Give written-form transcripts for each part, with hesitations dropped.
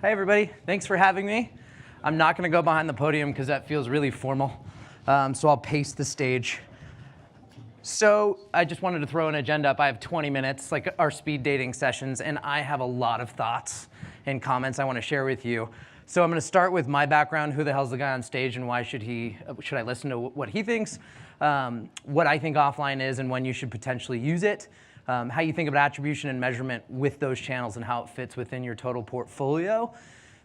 Hey everybody, thanks for having me. I'm not gonna go behind the podium because that feels really formal, so I'll pace the stage. So I just wanted to throw an agenda up. I have 20 minutes, like our speed dating sessions, and I have a lot of thoughts and comments I wanna share with you. So I'm gonna start with my background, who the hell's the guy on stage and why should I listen to what he thinks, what I think offline is and when you should potentially use it, how you think about attribution and measurement with those channels and how it fits within your total portfolio.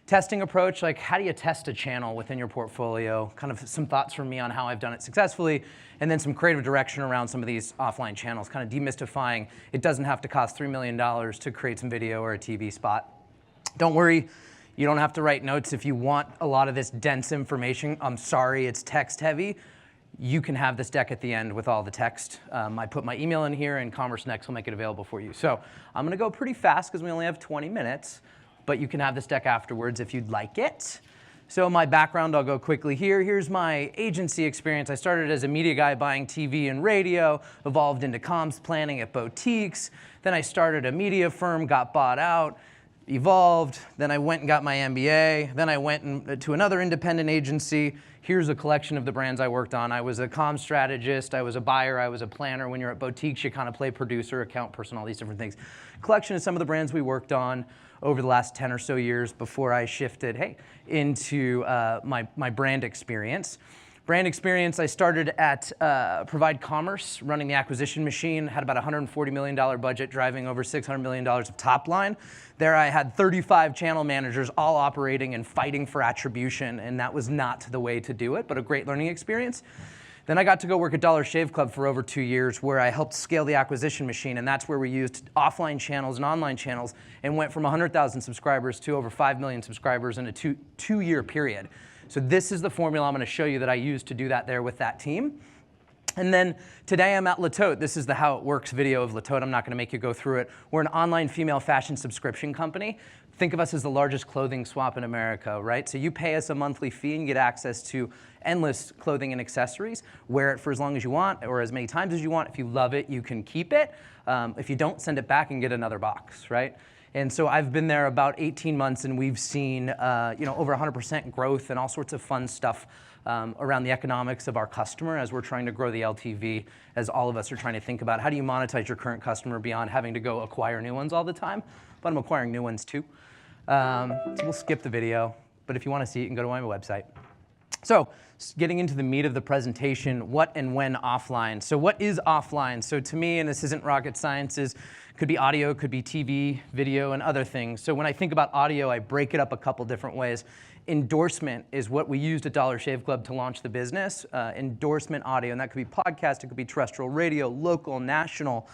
Testing approach, like how do you test a channel within your portfolio? Kind of some thoughts from me on how I've done it successfully, and then some creative direction around some of these offline channels, kind of demystifying. It doesn't have to cost $3 million to create some video or a TV spot. Don't worry, you don't have to write notes if you want a lot of this dense information. I'm sorry, it's text heavy. You can have this deck at the end with all the text. I put my email in here and CommerceNext will make it available for you. So I'm gonna go pretty fast because we only have 20 minutes, but you can have this deck afterwards if you'd like it. So my background, I'll go quickly here. Here's my agency experience. I started as a media guy buying TV and radio, evolved into comms planning at boutiques. Then I started a media firm, got bought out, evolved, then I went and got my MBA, then I went to another independent agency. Here's a collection of the brands I worked on. I was a comm strategist, I was a buyer, I was a planner. When you're at boutiques, you kind of play producer, account person, all these different things. Collection of some of the brands we worked on over the last 10 or so years before I shifted, into my brand experience. Brand experience, I started at Provide Commerce, running the acquisition machine, had about a $140 million budget, driving over $600 million of top line. There I had 35 channel managers all operating and fighting for attribution, and that was not the way to do it, but a great learning experience. Then I got to go work at Dollar Shave Club for over 2 years where I helped scale the acquisition machine, and that's where we used offline channels and online channels and went from 100,000 subscribers to over 5 million subscribers in a two-year period. So this is the formula I'm gonna show you that I used to do that there with that team. And then today I'm at LeTote. This is the how it works video of LeTote. I'm not gonna make you go through it. We're an online female fashion subscription company. Think of us as the largest clothing swap in America, right? So you pay us a monthly fee and you get access to endless clothing and accessories. Wear it for as long as you want or as many times as you want. If you love it, you can keep it. If you don't, send it back and get another box, right? And so I've been there about 18 months and we've seen over 100% growth and all sorts of fun stuff around the economics of our customer as we're trying to grow the LTV, as all of us are trying to think about how do you monetize your current customer beyond having to go acquire new ones all the time. But I'm acquiring new ones too. So we'll skip the video, but if you want to see it, you can go to my website. So getting into the meat of the presentation, what and when offline. So what is offline? So to me, and this isn't rocket science, could be audio, could be TV, video, and other things. So when I think about audio, I break it up a couple different ways. Endorsement is what we used at Dollar Shave Club to launch the business. Endorsement audio, and that could be podcast, it could be terrestrial radio, local, national.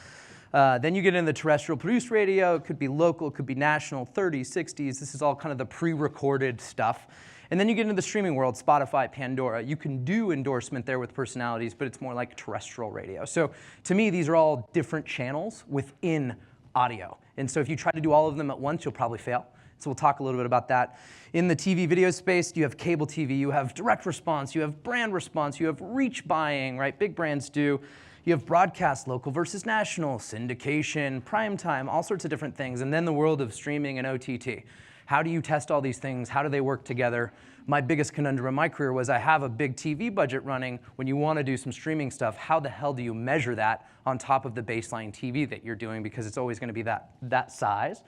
Then you get into the terrestrial produced radio, it could be local, it could be national, 30s, 60s. This is all kind of the pre-recorded stuff. And then you get into the streaming world, Spotify, Pandora. You can do endorsement there with personalities, but it's more like terrestrial radio. So to me, these are all different channels within audio. And so if you try to do all of them at once, you'll probably fail. So we'll talk a little bit about that. In the TV video space, you have cable TV, you have direct response, you have brand response, you have reach buying, right? Big brands do. You have broadcast, local versus national, syndication, primetime, all sorts of different things. And then the world of streaming and OTT. How do you test all these things? How do they work together? My biggest conundrum in my career was I have a big TV budget running. When you want to do some streaming stuff, how the hell do you measure that on top of the baseline TV that you're doing? Because it's always going to be that size.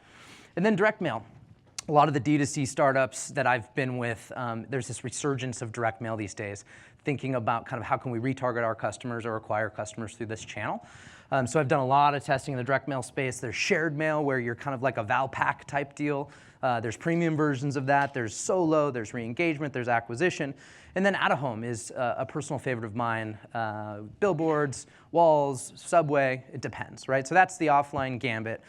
And then direct mail. A lot of the D2C startups that I've been with, there's this resurgence of direct mail these days, thinking about kind of how can we retarget our customers or acquire customers through this channel. So I've done a lot of testing in the direct mail space. There's shared mail where you're kind of like a Valpak type deal. There's premium versions of that. There's solo, there's re-engagement, there's acquisition. And then out-of-home is a personal favorite of mine. Billboards, walls, subway, it depends, right? So that's the offline gambit.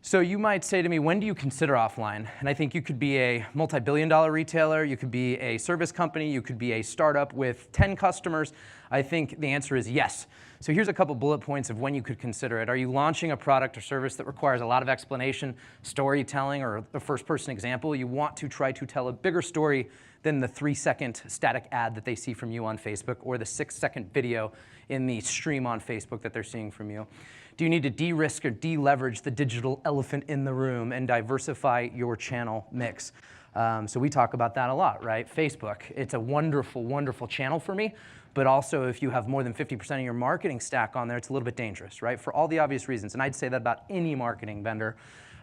So you might say to me, when do you consider offline? And I think you could be a multi-billion-dollar retailer, you could be a service company, you could be a startup with 10 customers. I think the answer is yes. So here's a couple bullet points of when you could consider it. Are you launching a product or service that requires a lot of explanation, storytelling, or a first-person example? You want to try to tell a bigger story than the 3-second static ad that they see from you on Facebook or the 6-second video in the stream on Facebook that they're seeing from you? Do you need to de-risk or de-leverage the digital elephant in the room and diversify your channel mix? So we talk about that a lot, right? Facebook, it's a wonderful, wonderful channel for me, but also if you have more than 50% of your marketing stack on there, it's a little bit dangerous, right? For all the obvious reasons, and I'd say that about any marketing vendor.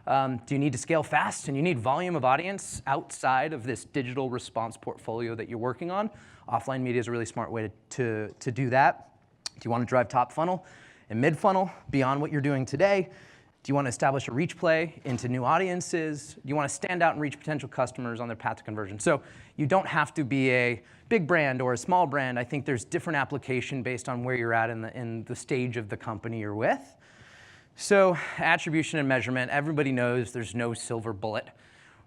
Do you need to scale fast and you need volume of audience outside of this digital response portfolio that you're working on? Offline media is a really smart way to do that. Do you want to drive top funnel and mid funnel beyond what you're doing today? Do you want to establish a reach play into new audiences? Do you want to stand out and reach potential customers on their path to conversion? So you don't have to be a big brand or a small brand. I think there's different application based on where you're at in the stage of the company you're with. So attribution and measurement, everybody knows there's no silver bullet.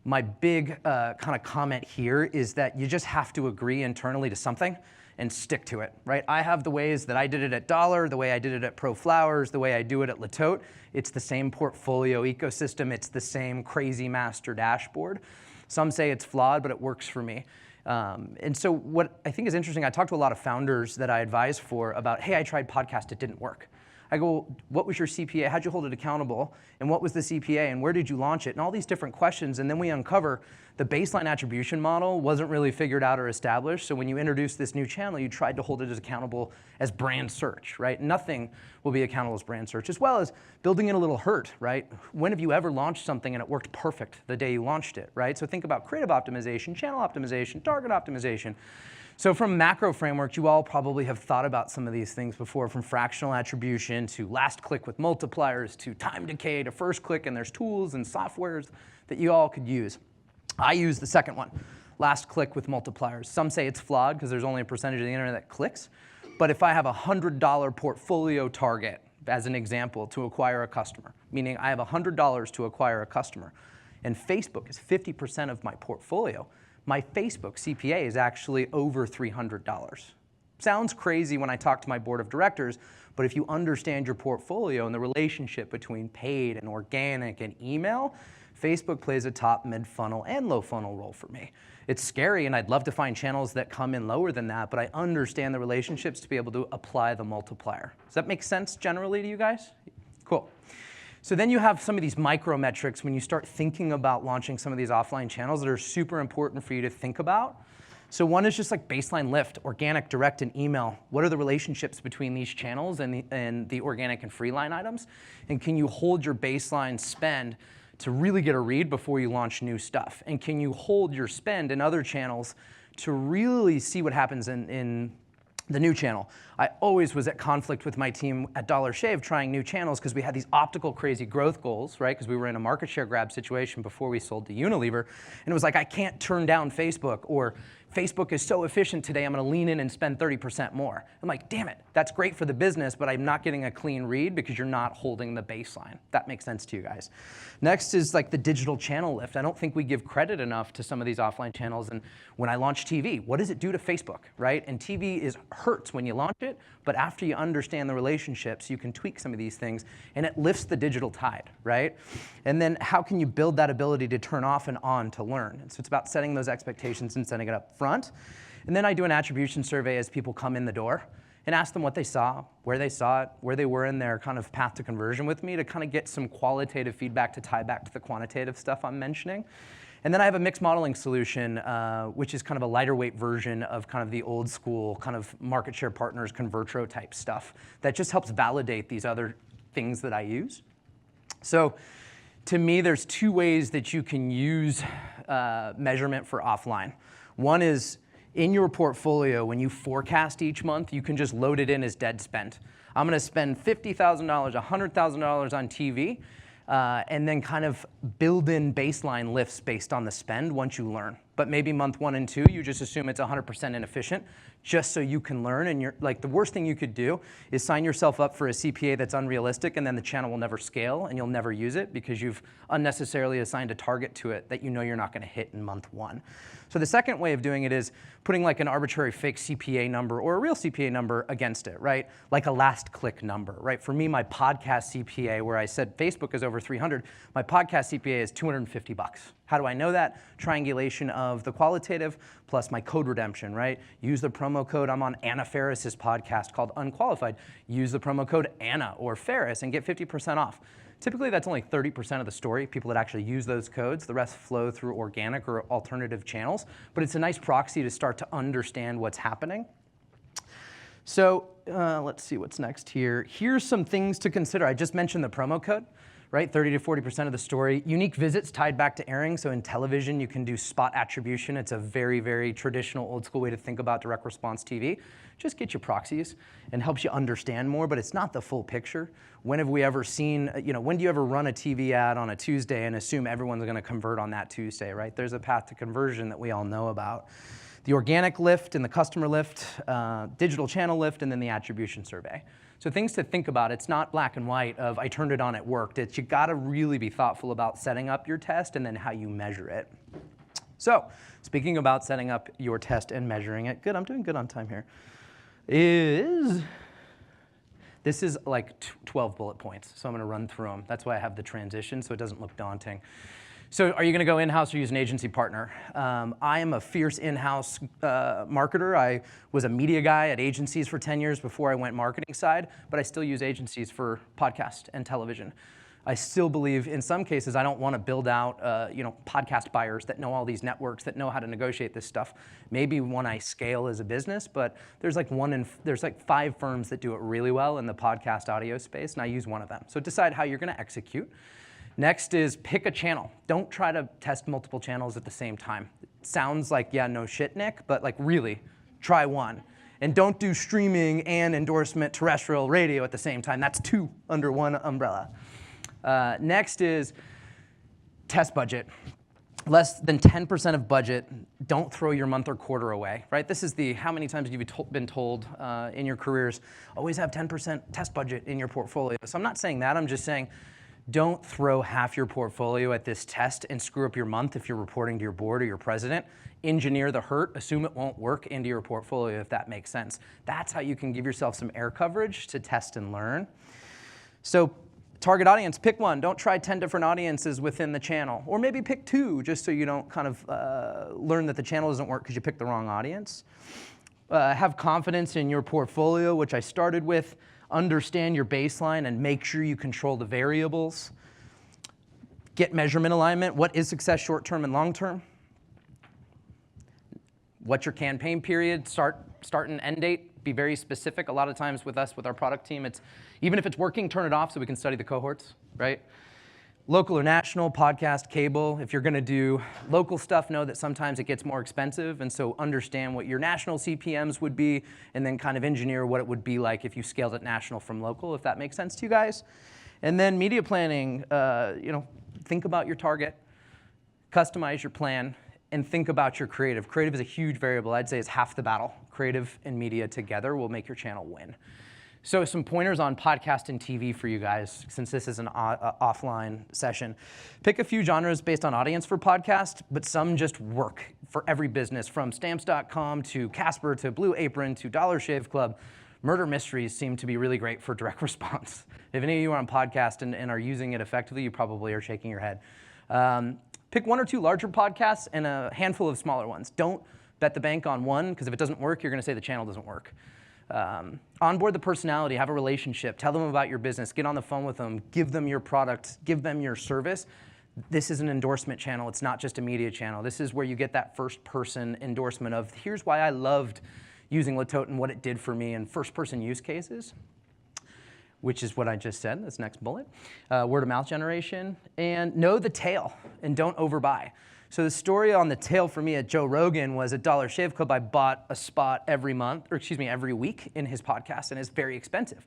My big kind of comment here is that you just have to agree internally to something and stick to it, right? I have the ways that I did it at Dollar, the way I did it at Pro Flowers, the way I do it at LeTote. It's the same portfolio ecosystem. It's the same crazy master dashboard. Some say it's flawed, but it works for me. And so what I think is interesting, I talked to a lot of founders that I advise for about, hey, I tried podcast, it didn't work. I go, what was your CPA? How'd you hold it accountable? And what was the CPA? And where did you launch it? And all these different questions. And then we uncover the baseline attribution model wasn't really figured out or established. So when you introduce this new channel, you tried to hold it as accountable as brand search, right? Nothing will be accountable as brand search, as well as building in a little hurt, right? When have you ever launched something and it worked perfect the day you launched it, right? So think about creative optimization, channel optimization, target optimization. So from macro frameworks, you all probably have thought about some of these things before, from fractional attribution to last click with multipliers to time decay to first click, and there's tools and softwares that you all could use. I use the second one, last click with multipliers. Some say it's flawed because there's only a percentage of the internet that clicks. But if I have a $100 portfolio target, as an example, to acquire a customer, meaning I have $100 to acquire a customer, and Facebook is 50% of my portfolio, my Facebook CPA is actually over $300. Sounds crazy when I talk to my board of directors, but if you understand your portfolio and the relationship between paid and organic and email, Facebook plays a top, mid-funnel, and low-funnel role for me. It's scary, and I'd love to find channels that come in lower than that, but I understand the relationships to be able to apply the multiplier. Does that make sense generally to you guys? Cool. So then you have some of these micro metrics when you start thinking about launching some of these offline channels that are super important for you to think about. So one is just like baseline lift, organic, direct, and email. What are the relationships between these channels and the organic and free line items? And can you hold your baseline spend to really get a read before you launch new stuff? And can you hold your spend in other channels to really see what happens in the new channel? I always was at conflict with my team at Dollar Shave trying new channels because we had these optical crazy growth goals, right? Because we were in a market share grab situation before we sold to Unilever. And it was like, I can't turn down Facebook, or Facebook is so efficient today, I'm going to lean in and spend 30% more. I'm like, damn it, that's great for the business, but I'm not getting a clean read because you're not holding the baseline. That makes sense to you guys. Next is like the digital channel lift. I don't think we give credit enough to some of these offline channels. And when I launch TV, what does it do to Facebook, right? And TV hurts when you launch it, but after you understand the relationships, you can tweak some of these things, and it lifts the digital tide, right? And then how can you build that ability to turn off and on to learn? And so it's about setting those expectations and setting it up front. And then I do an attribution survey as people come in the door and ask them what they saw, where they saw it, where they were in their kind of path to conversion with me to kind of get some qualitative feedback to tie back to the quantitative stuff I'm mentioning. And then I have a mixed modeling solution, which is kind of a lighter weight version of kind of the old school kind of market share partners, Convertro type stuff that just helps validate these other things that I use. So to me, there's two ways that you can use measurement for offline. One is in your portfolio, when you forecast each month, you can just load it in as dead spend. I'm going to spend $50,000, $100,000 on TV, and then kind of build in baseline lifts based on the spend once you learn. But maybe month 1 and 2, you just assume it's 100% inefficient, just so you can learn. And you're like, the worst thing you could do is sign yourself up for a CPA that's unrealistic, and then the channel will never scale, and you'll never use it because you've unnecessarily assigned a target to it that you know you're not going to hit in month 1. So the second way of doing it is putting like an arbitrary fake CPA number or a real CPA number against it, right? Like a last click number, right? For me, my podcast CPA, where I said Facebook is over 300, my podcast CPA is $250. How do I know that? Triangulation of the qualitative plus my code redemption, right? Use the promo promo code. I'm on Anna Ferris's podcast called Unqualified. Use the promo code Anna or Ferris and get 50% off. Typically, that's only 30% of the story, people that actually use those codes. The rest flow through organic or alternative channels. But it's a nice proxy to start to understand what's happening. So let's see what's next here. Here's some things to consider. I just mentioned the promo code, right? 30 to 40% of the story. Unique visits tied back to airing. So in television, you can do spot attribution. It's a very, very traditional, old school way to think about direct response TV. Just get your proxies and helps you understand more, but it's not the full picture. When have we ever seen, when do you ever run a TV ad on a Tuesday and assume everyone's going to convert on that Tuesday, right? There's a path to conversion that we all know about. The organic lift and the customer lift, digital channel lift, and then the attribution survey. So things to think about. It's not black and white of I turned it on, it worked. It's you got to really be thoughtful about setting up your test and then how you measure it. So speaking about setting up your test and measuring it, good, I'm doing good on time here, this is like 12 bullet points. So I'm going to run through them. That's why I have the transition so it doesn't look daunting. So are you going to go in-house or use an agency partner? I am a fierce in-house marketer. I was a media guy at agencies for 10 years before I went marketing side, but I still use agencies for podcast and television. I still believe in some cases I don't want to build out podcast buyers that know all these networks that know how to negotiate this stuff. Maybe when I scale as a business, but there's like 5 firms that do it really well in the podcast audio space, and I use one of them. So decide how you're going to execute. Next is pick a channel. Don't try to test multiple channels at the same time. It sounds like, yeah, no shit, Nick, but like really, try one. And don't do streaming and endorsement terrestrial radio at the same time. That's 2 under one umbrella. Next is test budget. Less than 10% of budget, don't throw your month or quarter away, right? This is the how many times have you been told in your careers, always have 10% test budget in your portfolio. So I'm not saying that, I'm just saying don't throw half your portfolio at this test and screw up your month if you're reporting to your board or your president. Engineer the hurt, assume it won't work into your portfolio if that makes sense. That's how you can give yourself some air coverage to test and learn. So target audience, pick one. Don't try 10 different audiences within the channel. Or maybe pick 2 just so you don't kind of learn that the channel doesn't work because you picked the wrong audience. Have confidence in your portfolio, which I started with. Understand your baseline and make sure you control the variables. Get measurement alignment. What is success short-term and long-term? What's your campaign period? Start and end date. Be very specific. A lot of times with us, with our product team, it's even if it's working, turn it off so we can study the cohorts, right? Local or national, podcast, cable. If you're going to do local stuff, know that sometimes it gets more expensive, and so understand what your national CPMs would be, and then kind of engineer what it would be like if you scaled it national from local, if that makes sense to you guys. And then media planning, think about your target, customize your plan, and think about your creative. Creative is a huge variable. I'd say it's half the battle. Creative and media together will make your channel win. So some pointers on podcast and TV for you guys, since this is an offline session. Pick a few genres based on audience for podcast, but some just work for every business, from Stamps.com to Casper to Blue Apron to Dollar Shave Club. Murder mysteries seem to be really great for direct response. If any of you are on podcast and are using it effectively, you probably are shaking your head. Pick 1 or 2 larger podcasts and a handful of smaller ones. Don't bet the bank on one, because if it doesn't work, you're going to say the channel doesn't work. Onboard the personality, have a relationship, tell them about your business, get on the phone with them, give them your product, give them your service. This is an endorsement channel. It's not just a media channel. This is where you get that first person endorsement of, here's why I loved using LeTote and what it did for me in first person use cases, which is what I just said. That's next bullet. Word of mouth generation, and know the tail and don't overbuy. So the story on the tail for me at Joe Rogan was at Dollar Shave Club. I bought a spot every week in his podcast, and it's very expensive.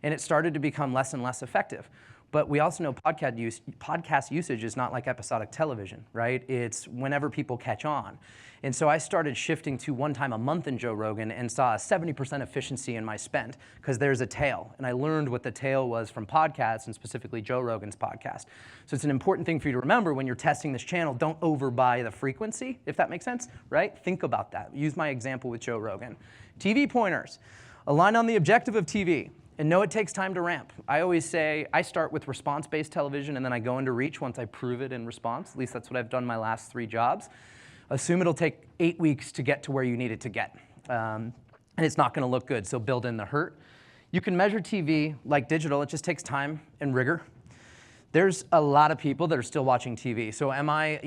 And it started to become less and less effective. But we also know podcast usage is not like episodic television, right? It's whenever people catch on. And so I started shifting to 1 time a month in Joe Rogan and saw a 70% efficiency in my spend, because there's a tail. And I learned what the tail was from podcasts, and specifically Joe Rogan's podcast. So it's an important thing for you to remember when you're testing this channel. Don't overbuy the frequency, if that makes sense, right? Think about that. Use my example with Joe Rogan. TV pointers. Align on the objective of TV. And know it takes time to ramp. I always say I start with response-based television, and then I go into reach once I prove it in response. At least that's what I've done my last 3 jobs. Assume it'll take 8 weeks to get to where you need it to get. and it's not gonna look good, so build in the hurt. You can measure TV like digital, it just takes time and rigor. There's a lot of people that are still watching TV. So am I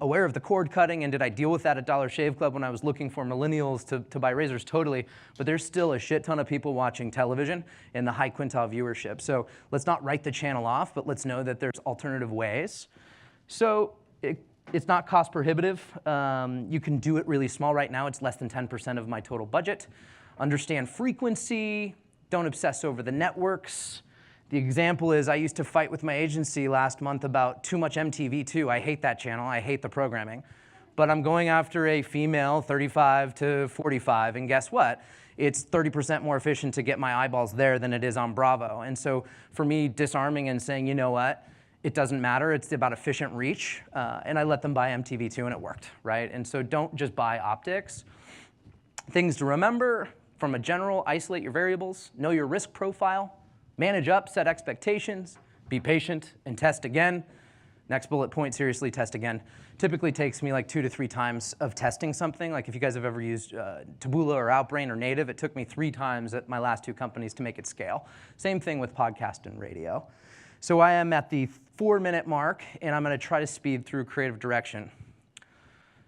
aware of the cord cutting, and did I deal with that at Dollar Shave Club when I was looking for millennials to buy razors? Totally, but there's still a shit ton of people watching television in the high quintile viewership. So let's not write the channel off, but let's know that there's alternative ways. So it's not cost prohibitive. You can do it really small. Right now, it's less than 10% of my total budget. Understand frequency, don't obsess over the networks. The example is I used to fight with my agency last month about too much MTV2. I hate that channel, I hate the programming. But I'm going after a female 35 to 45, and guess what? It's 30% more efficient to get my eyeballs there than it is on Bravo. And so for me, disarming and saying, you know what? It doesn't matter, it's about efficient reach. And I let them buy MTV2 and it worked, right? And so don't just buy optics. Things to remember from a general, isolate your variables, know your risk profile, manage up, set expectations, be patient, and test again. Next bullet point, seriously, test again. Typically takes me like 2 to 3 times of testing something. Like if you guys have ever used Taboola or Outbrain or Native, it took me 3 times at my last 2 companies to make it scale. Same thing with podcast and radio. So I am at the 4-minute mark, and I'm gonna try to speed through creative direction.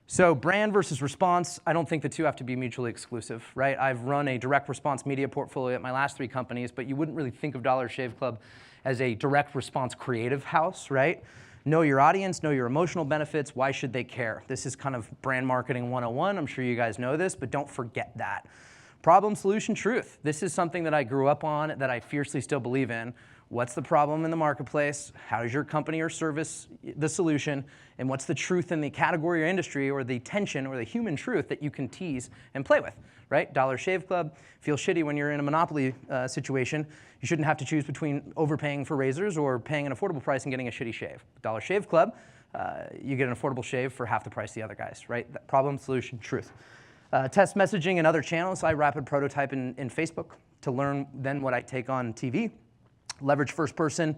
So brand versus response, I don't think the two have to be mutually exclusive, right? I've run a direct response media portfolio at my last 3 companies, but you wouldn't really think of Dollar Shave Club as a direct response creative house, right? Know your audience, know your emotional benefits, why should they care? This is kind of brand marketing 101, I'm sure you guys know this, but don't forget that. Problem, solution, truth. This is something that I grew up on, that I fiercely still believe in. What's the problem in the marketplace? How is your company or service the solution? And what's the truth in the category or industry, or the tension or the human truth that you can tease and play with, right? Dollar Shave Club feels shitty when you're in a monopoly situation. You shouldn't have to choose between overpaying for razors or paying an affordable price and getting a shitty shave. Dollar Shave Club, you get an affordable shave for half the price of the other guys, right? Problem, solution, truth. Test messaging and other channels. I rapid prototype in Facebook to learn then what I take on TV. Leverage first person,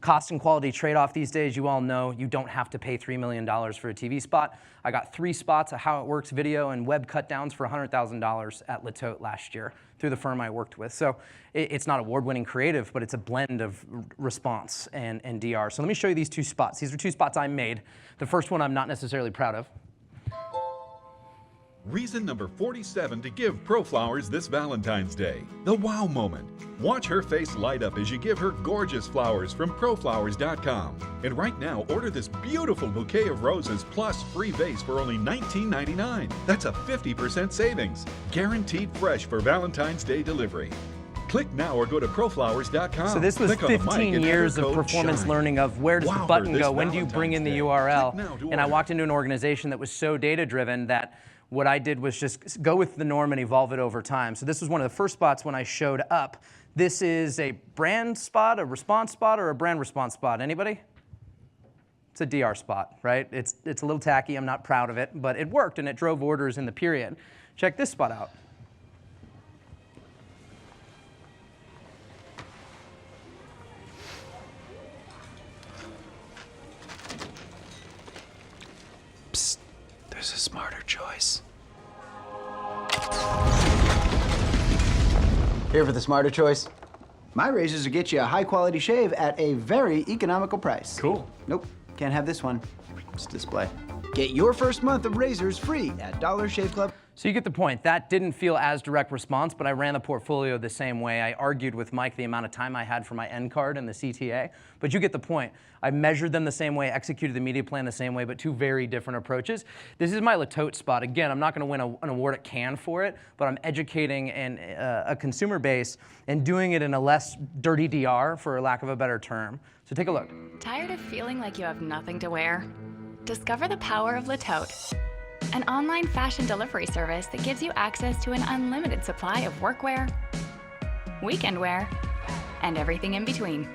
cost and quality trade-off these days. You all know you don't have to pay $3 million for a TV spot. I got 3 spots of How It Works video and web cut downs for $100,000 at LeTote last year through the firm I worked with. So it's not award-winning creative, but it's a blend of response and DR. So let me show you these 2 spots. These are 2 spots I made. The first one I'm not necessarily proud of. Reason number 47 to give ProFlowers this Valentine's Day. The wow moment. Watch her face light up as you give her gorgeous flowers from ProFlowers.com. And right now, order this beautiful bouquet of roses plus free vase for only $19.99. That's a 50% savings. Guaranteed fresh for Valentine's Day delivery. Click now or go to ProFlowers.com. So this was 15 years of performance learning of where does the button go, when do you bring in the URL? And I walked into an organization that was so data-driven that what I did was just go with the norm and evolve it over time. So this was one of the first spots when I showed up. This is a brand spot, a response spot, or a brand response spot. Anybody? It's a DR spot, right? It's a little tacky, I'm not proud of it, but it worked and it drove orders in the period. Check this spot out. Psst, there's a smarter choice. Here for the smarter choice. My razors will get you a high-quality shave at a very economical price. Cool. Nope, can't have this one. It's display. Get your first month of razors free at Dollar Shave Club. So you get the point. That didn't feel as direct response, but I ran the portfolio the same way. I argued with Mike the amount of time I had for my end card and the CTA, but you get the point. I measured them the same way, executed the media plan the same way, but 2 very different approaches. This is my LeTote spot. Again, I'm not gonna win an award at Cannes for it, but I'm educating a consumer base and doing it in a less dirty DR, for lack of a better term. So take a look. Tired of feeling like you have nothing to wear? Discover the power of LeTote, an online fashion delivery service that gives you access to an unlimited supply of workwear, weekend wear, and everything in between.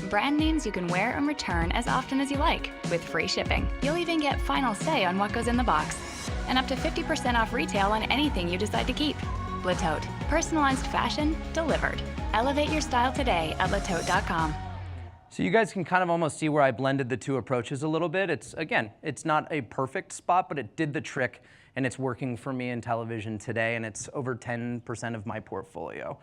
Brand names you can wear and return as often as you like, with free shipping. You'll even get final say on what goes in the box, and up to 50% off retail on anything you decide to keep. LeTote, personalized fashion delivered. Elevate your style today at LeTote.com. So you guys can kind of almost see where I blended the two approaches a little bit. Again, it's not a perfect spot, but it did the trick, and it's working for me in television today, and it's over 10% of my portfolio.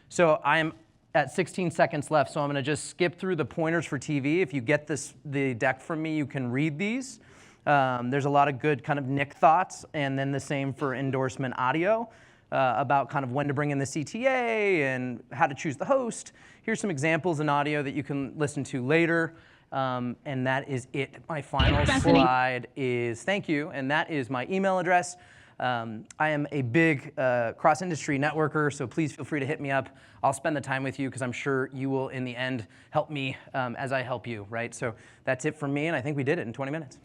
So I am at 16 seconds left, so I'm gonna just skip through the pointers for TV. If you get the deck from me, you can read these. There's a lot of good kind of Nick thoughts, and then the same for endorsement audio. About kind of when to bring in the CTA and how to choose the host. Here's some examples in audio that you can listen to later. And that is it. My final slide is thank you, and that is my email address. I am a big cross-industry networker, so please feel free to hit me up. I'll spend the time with you because I'm sure you will, in the end, help me as I help you, right? So that's it from me, and I think we did it in 20 minutes.